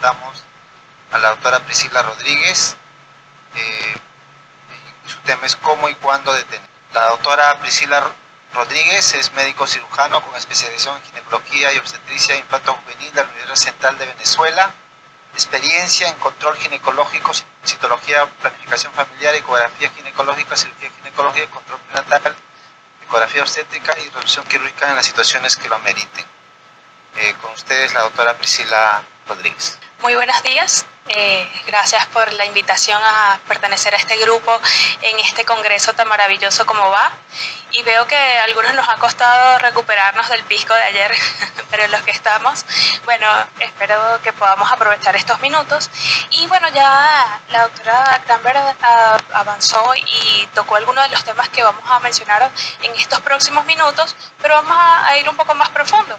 invitamos a la doctora Priscila Rodríguez. Su tema es cómo y cuándo detener. La doctora Priscila Rodríguez es médico cirujano con especialización en ginecología y obstetricia infanto-juvenil de la Universidad Central de Venezuela, experiencia en control ginecológico, citología, planificación familiar, ecografía ginecológica, cirugía ginecológica, control prenatal, ecografía obstétrica y reducción quirúrgica en las situaciones que lo ameriten. Con ustedes la doctora Priscila Rodríguez. Muy buenos días, gracias por la invitación a pertenecer a este grupo en este congreso tan maravilloso como va. Y veo que a algunos nos ha costado recuperarnos del pisco de ayer, pero en los que estamos, bueno, espero que podamos aprovechar estos minutos. Y bueno, ya la doctora Granberg avanzó y tocó algunos de los temas que vamos a mencionar en estos próximos minutos, pero vamos a ir un poco más profundo.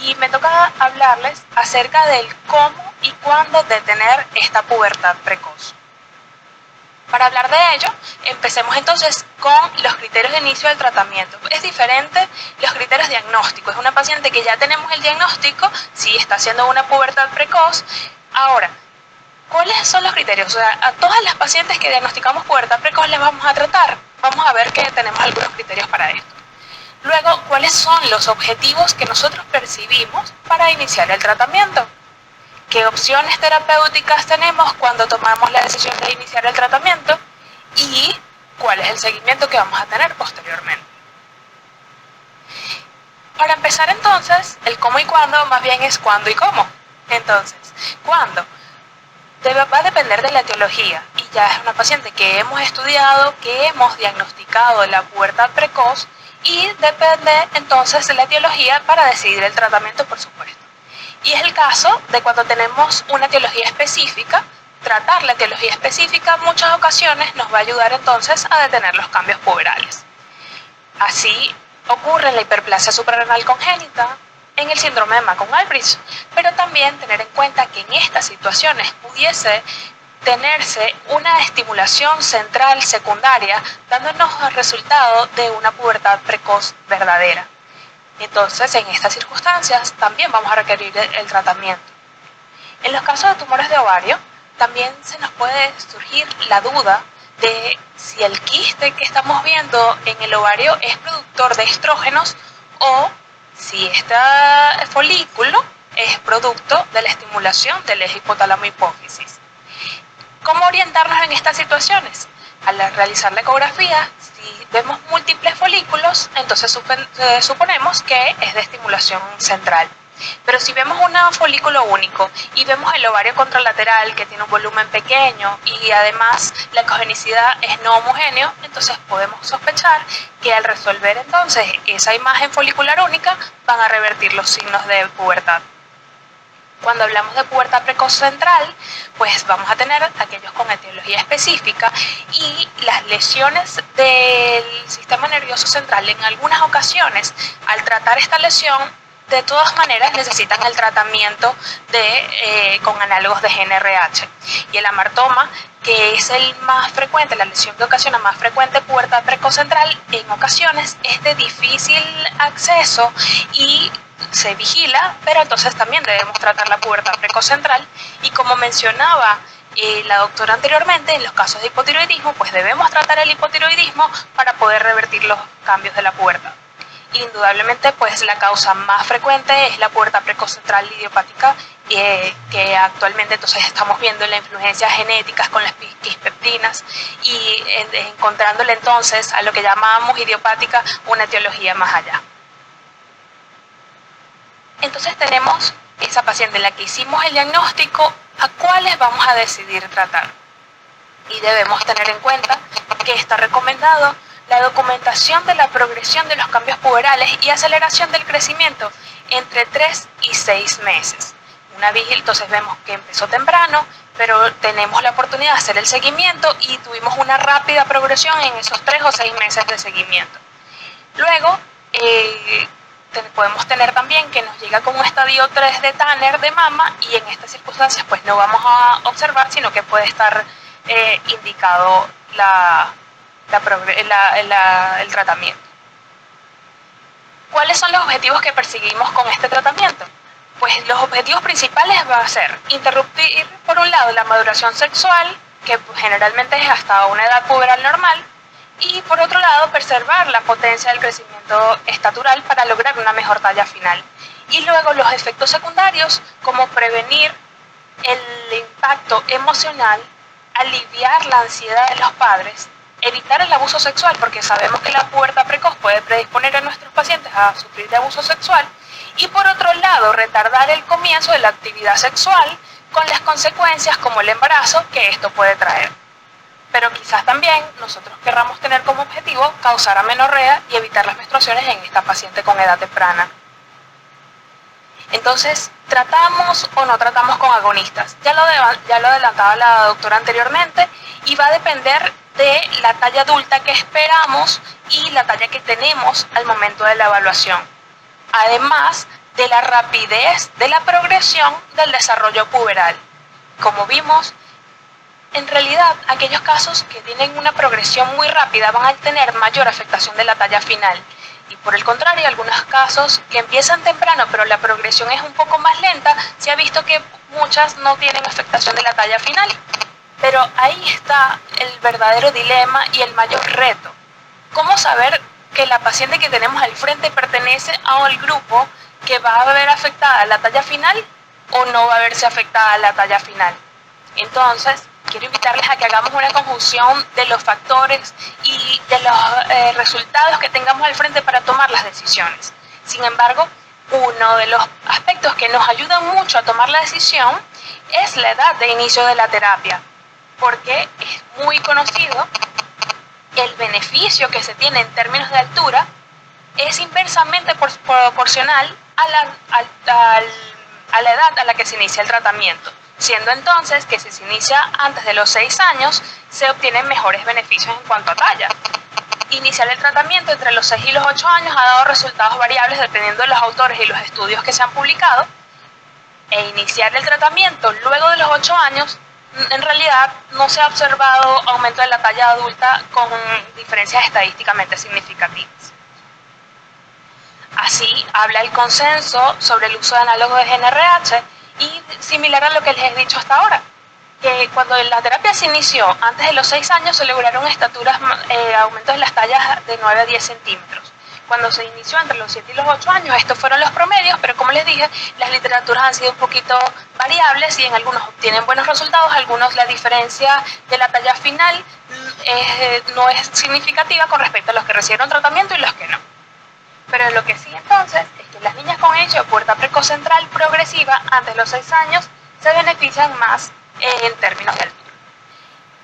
Y me toca hablarles acerca del cómo y cuándo detener esta pubertad precoz. Para hablar de ello, empecemos entonces con los criterios de inicio del tratamiento. Es diferente los criterios diagnósticos. Es una paciente que ya tenemos el diagnóstico, sí está haciendo una pubertad precoz. Ahora, ¿cuáles son los criterios? O sea, a todas las pacientes que diagnosticamos pubertad precoz les vamos a tratar. Vamos a ver que tenemos algunos criterios para esto. Luego, ¿cuáles son los objetivos que nosotros percibimos para iniciar el tratamiento? ¿Qué opciones terapéuticas tenemos cuando tomamos la decisión de iniciar el tratamiento? ¿Y cuál es el seguimiento que vamos a tener posteriormente? Para empezar entonces, el cómo y cuándo más bien es cuándo y cómo. Entonces, ¿cuándo? Va a depender de la etiología y ya es una paciente que hemos estudiado, que hemos diagnosticado la pubertad precoz y depende entonces de la etiología para decidir el tratamiento, por supuesto. Y es el caso de cuando tenemos una etiología específica, tratar la etiología específica en muchas ocasiones nos va a ayudar entonces a detener los cambios puberales. Así ocurre en la hiperplasia suprarrenal congénita, en el síndrome de Mancon-Albright, pero también tener en cuenta que en estas situaciones pudiese tenerse una estimulación central secundaria dándonos el resultado de una pubertad precoz verdadera. Entonces, en estas circunstancias también vamos a requerir el tratamiento. En los casos de tumores de ovario, también se nos puede surgir la duda de si el quiste que estamos viendo en el ovario es productor de estrógenos o si este folículo es producto de la estimulación del eje hipotálamo-hipófisis. ¿Cómo orientarnos en estas situaciones? Al realizar la ecografía, si vemos múltiples folículos, entonces suponemos que es de estimulación central. Pero si vemos un folículo único y vemos el ovario contralateral que tiene un volumen pequeño y además la ecogenicidad es no homogéneo, entonces podemos sospechar que al resolver entonces esa imagen folicular única van a revertir los signos de pubertad. Cuando hablamos de pubertad precoz central, pues vamos a tener aquellos con etiología específica y las lesiones del sistema nervioso central en algunas ocasiones, al tratar esta lesión, de todas maneras necesitan el tratamiento con análogos de GnRH. Y el amartoma, que es el más frecuente, la lesión que ocasiona más frecuente pubertad precoz central, en ocasiones es de difícil acceso y se vigila, pero entonces también debemos tratar la pubertad precoz central. Y como mencionaba la doctora anteriormente, en los casos de hipotiroidismo, pues debemos tratar el hipotiroidismo para poder revertir los cambios de la pubertad. Indudablemente, pues la causa más frecuente es la pubertad precoz central idiopática, que actualmente entonces estamos viendo en la influencia genéticas con las quispeptinas y encontrándole entonces a lo que llamamos idiopática una etiología más allá. Entonces tenemos esa paciente en la que hicimos el diagnóstico, a cuáles vamos a decidir tratar. Y debemos tener en cuenta que está recomendado la documentación de la progresión de los cambios puberales y aceleración del crecimiento entre 3 y 6 meses. Una vigilia, entonces vemos que empezó temprano, pero tenemos la oportunidad de hacer el seguimiento y tuvimos una rápida progresión en esos 3 o 6 meses de seguimiento. Luego, podemos tener también que nos llega con un estadio 3 de Tanner de mama y en estas circunstancias pues no vamos a observar, sino que puede estar indicado el tratamiento. ¿Cuáles son los objetivos que perseguimos con este tratamiento? pues los objetivos principales van a ser interrumpir, por un lado, la maduración sexual, que generalmente es hasta una edad puberal normal, y por otro lado, preservar la potencia del crecimiento estatural para lograr una mejor talla final. Y luego los efectos secundarios, como prevenir el impacto emocional, aliviar la ansiedad de los padres, evitar el abuso sexual, porque sabemos que la pubertad precoz puede predisponer a nuestros pacientes a sufrir de abuso sexual, y por otro lado, retardar el comienzo de la actividad sexual con las consecuencias como el embarazo que esto puede traer. Pero quizás también nosotros querramos tener como objetivo causar amenorrea y evitar las menstruaciones en esta paciente con edad temprana. Entonces, ¿tratamos o no tratamos con agonistas? Ya lo adelantaba la doctora anteriormente, y va a depender de la talla adulta que esperamos y la talla que tenemos al momento de la evaluación. Además de la rapidez de la progresión del desarrollo puberal. Como vimos, en realidad, aquellos casos que tienen una progresión muy rápida van a tener mayor afectación de la talla final. Y por el contrario, algunos casos que empiezan temprano, pero la progresión es un poco más lenta, se ha visto que muchas no tienen afectación de la talla final. Pero ahí está el verdadero dilema y el mayor reto. ¿Cómo saber que la paciente que tenemos al frente pertenece al grupo que va a ver afectada la talla final o no va a verse afectada la talla final? Entonces, quiero invitarles a que hagamos una conjunción de los factores y de los resultados que tengamos al frente para tomar las decisiones. Sin embargo, uno de los aspectos que nos ayuda mucho a tomar la decisión es la edad de inicio de la terapia, porque es muy conocido el beneficio que se tiene en términos de altura es inversamente proporcional a la edad a la que se inicia el tratamiento, siendo entonces que si se inicia antes de los 6 años, se obtienen mejores beneficios en cuanto a talla. Iniciar el tratamiento entre los 6 y los 8 años ha dado resultados variables dependiendo de los autores y los estudios que se han publicado, e iniciar el tratamiento luego de los 8 años, en realidad no se ha observado aumento de la talla adulta con diferencias estadísticamente significativas. Así, habla el consenso sobre el uso de análogos de GnRH y similar a lo que les he dicho hasta ahora, que cuando la terapia se inició antes de los 6 años se lograron aumentos de las tallas de 9 a 10 centímetros. Cuando se inició entre los 7 y los 8 años, estos fueron los promedios, pero como les dije, las literaturas han sido un poquito variables y en algunos obtienen buenos resultados, algunos la diferencia de la talla final no es significativa con respecto a los que recibieron tratamiento y los que no. Pero lo que sí entonces es que las niñas con inicio de pubertad precoz central progresiva antes de los 6 años se benefician más en términos de altura.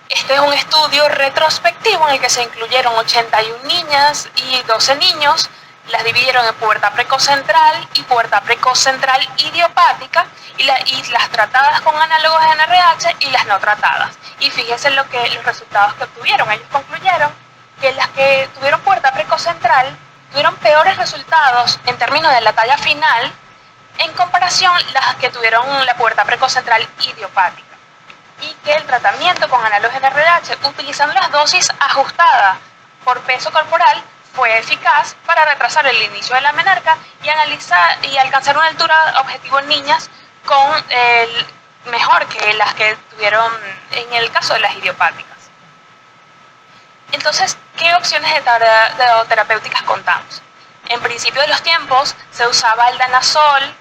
Este es un estudio retrospectivo en el que se incluyeron 81 niñas y 12 niños, las dividieron en pubertad precoz central y pubertad precoz central idiopática y las tratadas con análogos de NRH y las no tratadas. Y fíjense los resultados que obtuvieron. Ellos concluyeron que las que tuvieron pubertad precoz central tuvieron peores resultados en términos de la talla final en comparación las que tuvieron la pubertad precoz central idiopática. Y que el tratamiento con análogos de NRH, utilizando las dosis ajustadas por peso corporal, fue eficaz para retrasar el inicio de la menarca y alcanzar una altura objetivo en niñas mejor que las que tuvieron en el caso de las idiopáticas. Entonces, ¿qué opciones de terapéuticas contamos? En principio de los tiempos se usaba el danazol,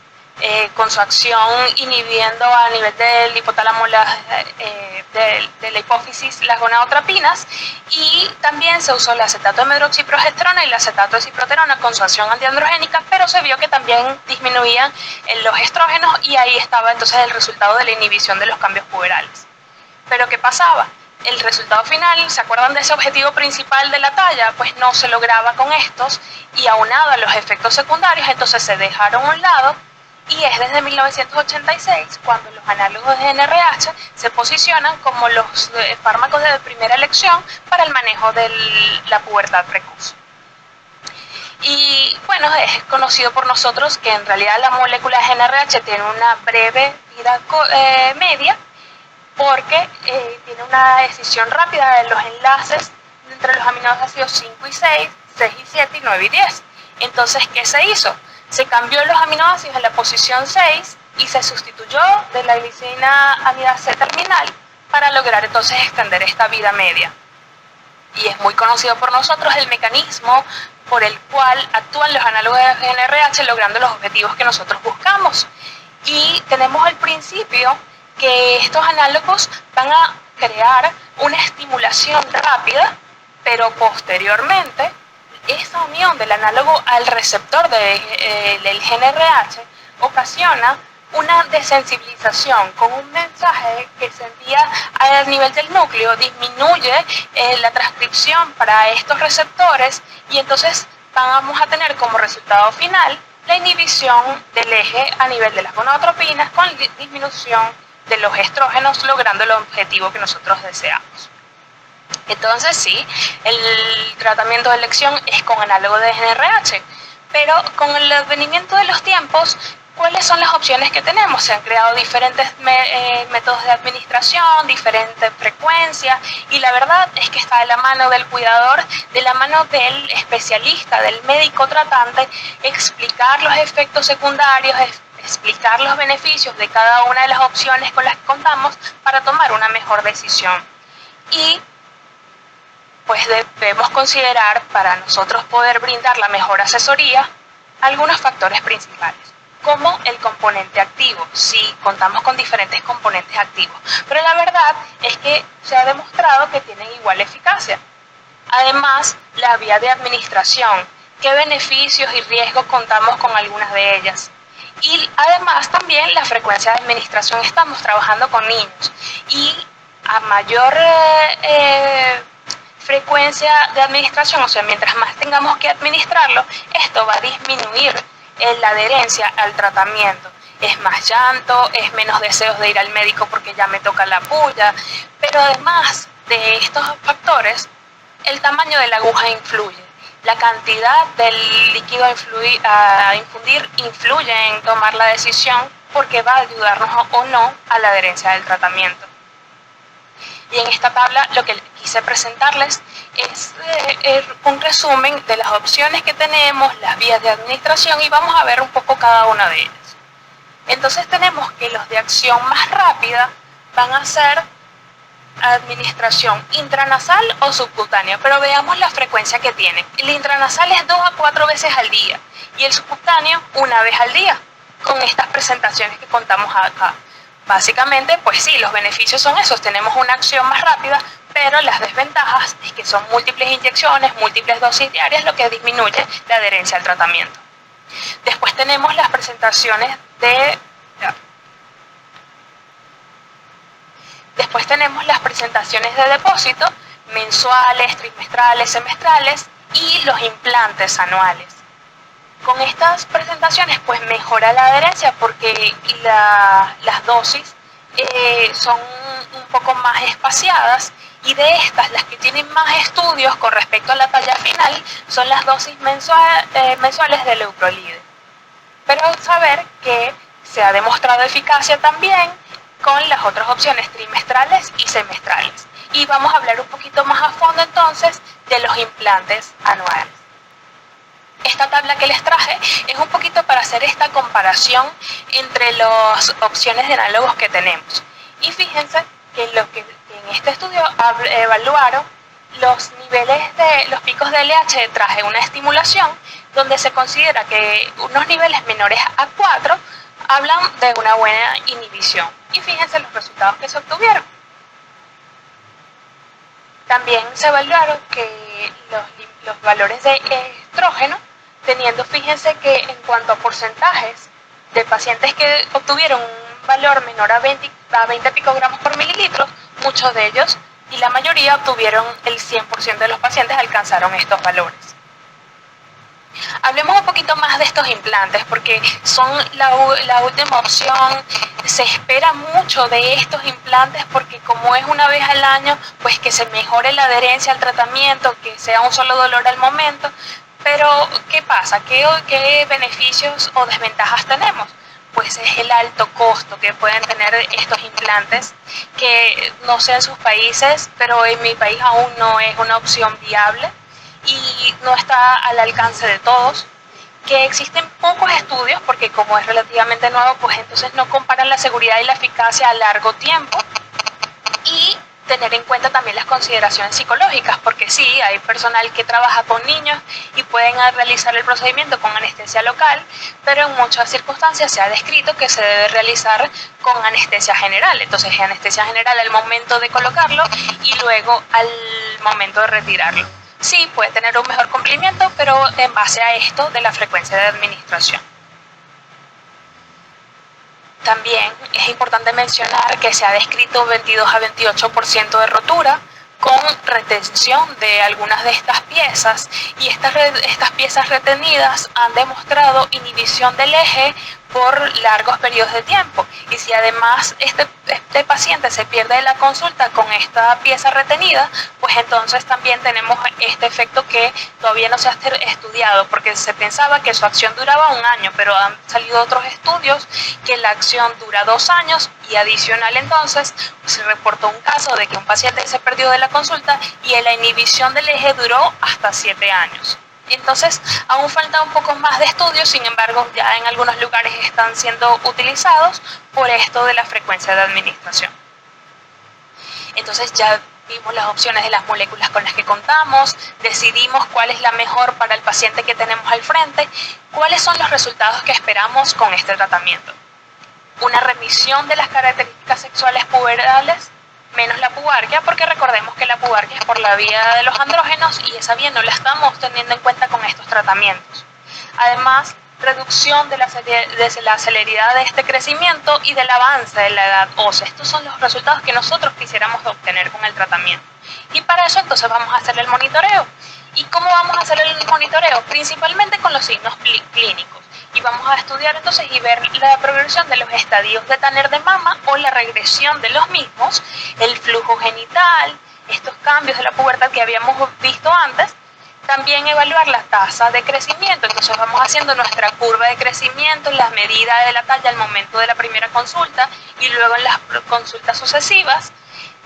con su acción inhibiendo a nivel del hipotálamo de la hipófisis las gonadotropinas, y también se usó el acetato de medroxiprogesterona y el acetato de ciproterona con su acción antiandrogénica, pero se vio que también disminuían los estrógenos y ahí estaba entonces el resultado de la inhibición de los cambios puberales. Pero ¿qué pasaba? El resultado final, ¿se acuerdan de ese objetivo principal de la talla? Pues no se lograba con estos, y aunado a los efectos secundarios, entonces se dejaron a un lado. Y es desde 1986 cuando los análogos de NRH se posicionan como los fármacos de primera elección para el manejo de la pubertad precoz. Y bueno, es conocido por nosotros que en realidad la molécula de GnRH tiene una breve vida media, porque tiene una escisión rápida de los enlaces entre los aminoácidos 5 y 6, 6 y 7 y 9 y 10. Entonces, ¿qué se hizo? Se cambió los aminoácidos en la posición 6 y se sustituyó de la glicina amidase terminal para lograr entonces extender esta vida media. Y es muy conocido por nosotros el mecanismo por el cual actúan los análogos de GNRH logrando los objetivos que nosotros buscamos. Y tenemos el principio que estos análogos van a crear una estimulación rápida, pero posteriormente esa unión del análogo al receptor del GNRH ocasiona una desensibilización con un mensaje que se envía al nivel del núcleo, disminuye la transcripción para estos receptores y entonces vamos a tener como resultado final la inhibición del eje a nivel de las gonadotropinas con disminución de los estrógenos, logrando el objetivo que nosotros deseamos. Entonces sí, el tratamiento de elección es con análogo de GNRH, pero con el advenimiento de los tiempos, ¿cuáles son las opciones que tenemos? Se han creado diferentes métodos de administración, diferentes frecuencias, y la verdad es que está de la mano del cuidador, de la mano del especialista, del médico tratante, explicar los efectos secundarios, explicar los beneficios de cada una de las opciones con las que contamos para tomar una mejor decisión. Y pues debemos considerar, para nosotros poder brindar la mejor asesoría, algunos factores principales, como el componente activo, si contamos con diferentes componentes activos. Pero la verdad es que se ha demostrado que tienen igual eficacia. Además, la vía de administración, qué beneficios y riesgos contamos con algunas de ellas. Y además también la frecuencia de administración, estamos trabajando con niños y a mayor frecuencia de administración, o sea, mientras más tengamos que administrarlo, esto va a disminuir la adherencia al tratamiento. Es más llanto, es menos deseos de ir al médico porque ya me toca la puya, pero además de estos factores, el tamaño de la aguja influye. La cantidad del líquido a infundir influye en tomar la decisión porque va a ayudarnos o no a la adherencia del tratamiento. Y en esta tabla lo que quise presentarles es un resumen de las opciones que tenemos, las vías de administración, y vamos a ver un poco cada una de ellas. Entonces tenemos que los de acción más rápida van a ser administración intranasal o subcutánea, pero veamos la frecuencia que tienen. El intranasal es 2 a 4 veces al día y el subcutáneo 1 vez al día, con estas presentaciones que contamos acá. Básicamente, pues sí, los beneficios son esos, tenemos una acción más rápida, pero las desventajas es que son múltiples inyecciones, múltiples dosis diarias, lo que disminuye la adherencia al tratamiento. Después tenemos las presentaciones de... Después tenemos las presentaciones de depósito, mensuales, trimestrales, semestrales, y los implantes anuales. Con estas presentaciones pues mejora la adherencia porque las dosis son un poco más espaciadas, y de estas, las que tienen más estudios con respecto a la talla final son las dosis mensuales de leuprolide. Pero saber que se ha demostrado eficacia también con las otras opciones trimestrales y semestrales. Y vamos a hablar un poquito más a fondo entonces de los implantes anuales. Esta tabla que les traje es un poquito para hacer esta comparación entre las opciones de análogos que tenemos. Y fíjense que en este estudio evaluaron los niveles de los picos de LH tras una estimulación, donde se considera que unos niveles menores a 4 hablan de una buena inhibición. Y fíjense los resultados que se obtuvieron. También se evaluaron que los valores de estrógeno, teniendo, fíjense que en cuanto a porcentajes de pacientes que obtuvieron un valor menor a 20 picogramos por mililitro, muchos de ellos y la mayoría obtuvieron el 100% de los pacientes alcanzaron estos valores. Hablemos un poquito más de estos implantes porque son la última opción. Se espera mucho de estos implantes porque como es una vez al año, pues que se mejore la adherencia al tratamiento, que sea un solo dolor al momento. Pero, ¿qué pasa? ¿Qué beneficios o desventajas tenemos? Pues es el alto costo que pueden tener estos implantes, que no sé en sus países, pero en mi país aún no es una opción viable y no está al alcance de todos. que existen pocos estudios, porque como es relativamente nuevo, pues entonces no comparan la seguridad y la eficacia a largo tiempo, y tener en cuenta también las consideraciones psicológicas, porque sí, hay personal que trabaja con niños y pueden realizar el procedimiento con anestesia local, pero en muchas circunstancias se ha descrito que se debe realizar con anestesia general. Entonces, anestesia general al momento de colocarlo y luego al momento de retirarlo. Sí, puede tener un mejor cumplimiento, pero en base a esto de la frecuencia de administración. También es importante mencionar que se ha descrito 22 a 28% de rotura con retención de algunas de estas piezas, y estas piezas retenidas han demostrado inhibición del eje por largos periodos de tiempo. Y si además este paciente se pierde de la consulta con esta pieza retenida, pues entonces también tenemos este efecto que todavía no se ha estudiado, porque se pensaba que su acción duraba 1 año, pero han salido otros estudios que la acción dura 2 años, y adicional entonces se reportó un caso de que un paciente se perdió de la consulta y la inhibición del eje duró hasta 7 años. Entonces, aún falta un poco más de estudios, sin embargo, ya en algunos lugares están siendo utilizados por esto de la frecuencia de administración. Entonces, ya vimos las opciones de las moléculas con las que contamos, decidimos cuál es la mejor para el paciente que tenemos al frente, cuáles son los resultados que esperamos con este tratamiento. Una remisión de las características sexuales puberales, menos la pubarquia, porque recordemos que la pubarquia es por la vía de los andrógenos y esa vía no la estamos teniendo en cuenta con estos tratamientos. Además, reducción de la celeridad de este crecimiento y del avance de la edad ósea. Estos son los resultados que nosotros quisiéramos obtener con el tratamiento. Y para eso entonces vamos a hacer el monitoreo. ¿Y cómo vamos a hacer el monitoreo? Principalmente con los signos clínicos. Y vamos a estudiar entonces y ver la progresión de los estadios de Tanner de mama o la regresión de los mismos, el flujo genital, estos cambios de la pubertad que habíamos visto antes. También evaluar la tasa de crecimiento. Entonces vamos haciendo nuestra curva de crecimiento, la medida de la talla al momento de la primera consulta y luego en las consultas sucesivas.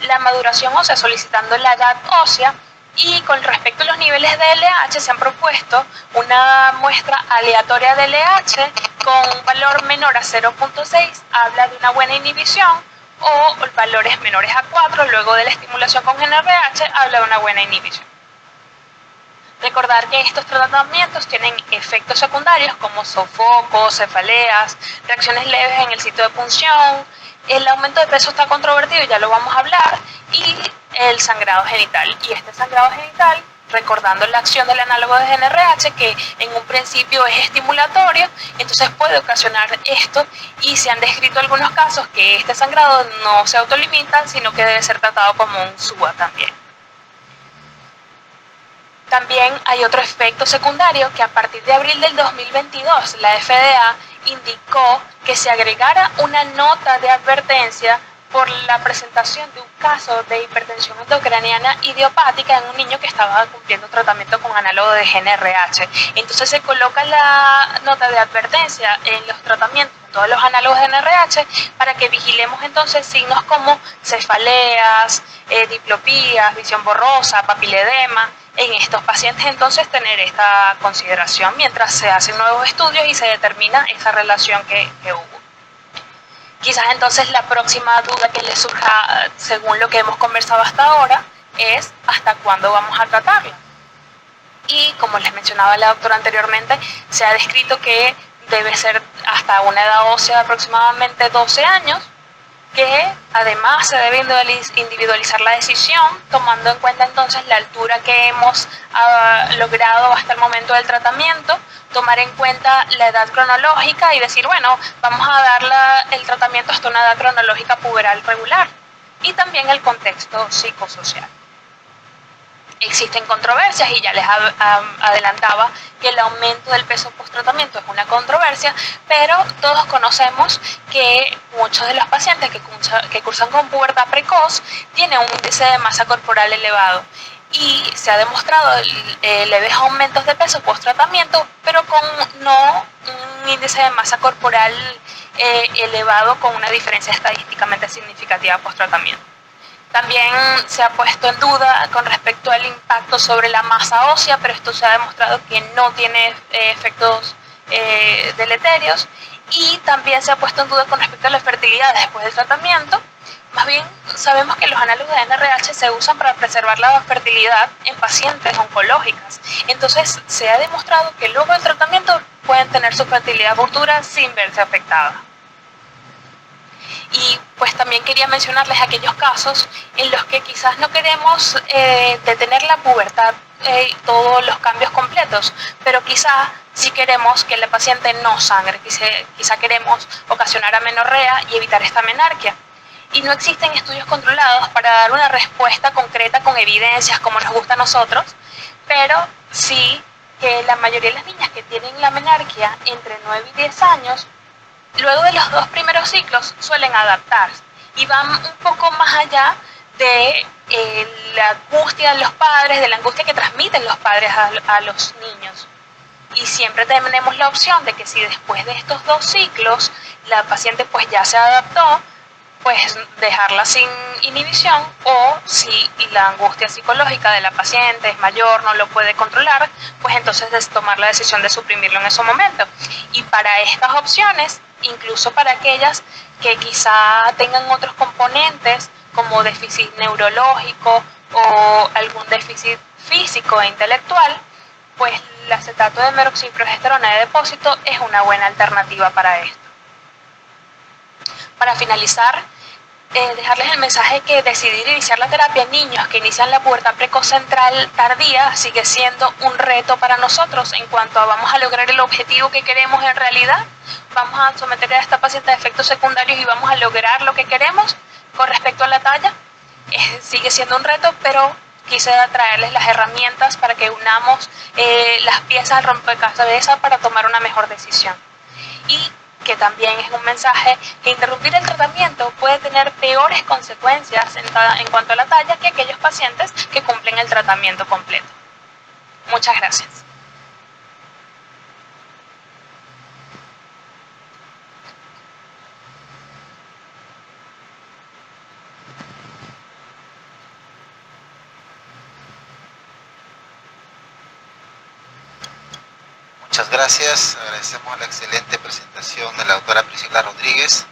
La maduración ósea, solicitando la edad ósea. Y con respecto a los niveles de LH, se han propuesto una muestra aleatoria de LH con un valor menor a 0.6, habla de una buena inhibición, o valores menores a 4, luego de la estimulación con GnRH, habla de una buena inhibición. Recordar que estos tratamientos tienen efectos secundarios como sofocos, cefaleas, reacciones leves en el sitio de punción, el aumento de peso está controvertido, ya lo vamos a hablar, y el sangrado genital. Y este sangrado genital, recordando la acción del análogo de GnRH, que en un principio es estimulatorio, entonces puede ocasionar esto, y se han descrito algunos casos que este sangrado no se autolimita, sino que debe ser tratado como un SUA también. También hay otro efecto secundario que a partir de abril del 2022 la FDA indicó que se agregara una nota de advertencia por la presentación de un caso de hipertensión endocraniana idiopática en un niño que estaba cumpliendo tratamiento con análogo de GnRH. Entonces se coloca la nota de advertencia en los tratamientos, en todos los análogos de GnRH, para que vigilemos entonces signos como cefaleas, diplopías, visión borrosa, papiledema. En estos pacientes entonces tener esta consideración mientras se hacen nuevos estudios y se determina esa relación que hubo. Quizás entonces la próxima duda que les surja, según lo que hemos conversado hasta ahora, es ¿hasta cuándo vamos a tratarla? Y como les mencionaba la doctora anteriormente, se ha descrito que debe ser hasta una edad ósea de aproximadamente 12 años, que además se debe individualizar la decisión, tomando en cuenta entonces la altura que hemos logrado hasta el momento del tratamiento, tomar en cuenta la edad cronológica y decir, bueno, vamos a dar el tratamiento hasta una edad cronológica puberal regular, y también el contexto psicosocial. Existen controversias y ya les adelantaba que el aumento del peso post-tratamiento es una controversia, pero todos conocemos que muchos de los pacientes que cursan con pubertad precoz tienen un índice de masa corporal elevado y se ha demostrado leves aumentos de peso post-tratamiento, pero con no un índice de masa corporal elevado con una diferencia estadísticamente significativa post-tratamiento. También se ha puesto en duda con respecto al impacto sobre la masa ósea, pero esto se ha demostrado que no tiene efectos deleterios, y también se ha puesto en duda con respecto a la fertilidad después del tratamiento. Más bien, sabemos que los análogos de NRH se usan para preservar la fertilidad en pacientes oncológicas. Entonces, se ha demostrado que luego del tratamiento pueden tener su fertilidad futura sin verse afectada. Y pues también quería mencionarles aquellos casos en los que quizás no queremos detener la pubertad, todos los cambios completos, pero quizá sí queremos que la paciente no sangre, quizá queremos ocasionar amenorrea y evitar esta menarquia. Y no existen estudios controlados para dar una respuesta concreta con evidencias como nos gusta a nosotros, pero sí que la mayoría de las niñas que tienen la menarquia entre 9 y 10 años, luego de los 2 primeros ciclos suelen adaptarse y van un poco más allá de la angustia de los padres, de la angustia que transmiten los padres a los niños. Y siempre tenemos la opción de que si después de estos 2 ciclos la paciente pues ya se adaptó, pues dejarla sin inhibición, o si la angustia psicológica de la paciente es mayor, no lo puede controlar, pues entonces tomar la decisión de suprimirlo en ese momento. Y para estas opciones, incluso para aquellas que quizá tengan otros componentes como déficit neurológico o algún déficit físico e intelectual, pues el acetato de meroxiprogesterona de depósito es una buena alternativa para esto. Para finalizar, dejarles el mensaje que decidir iniciar la terapia en niños que inician la pubertad precoz central tardía sigue siendo un reto para nosotros en cuanto a vamos a lograr el objetivo que queremos en realidad, vamos a someter a esta paciente a efectos secundarios y vamos a lograr lo que queremos con respecto a la talla. Sigue siendo un reto, pero quise traerles las herramientas para que unamos las piezas al rompecabezas para tomar una mejor decisión. Y que también es un mensaje que interrumpir el tratamiento puede tener peores consecuencias en cuanto a la talla que aquellos pacientes que cumplen el tratamiento completo. Muchas gracias. Muchas gracias, agradecemos la excelente presentación de la doctora Priscila Rodríguez.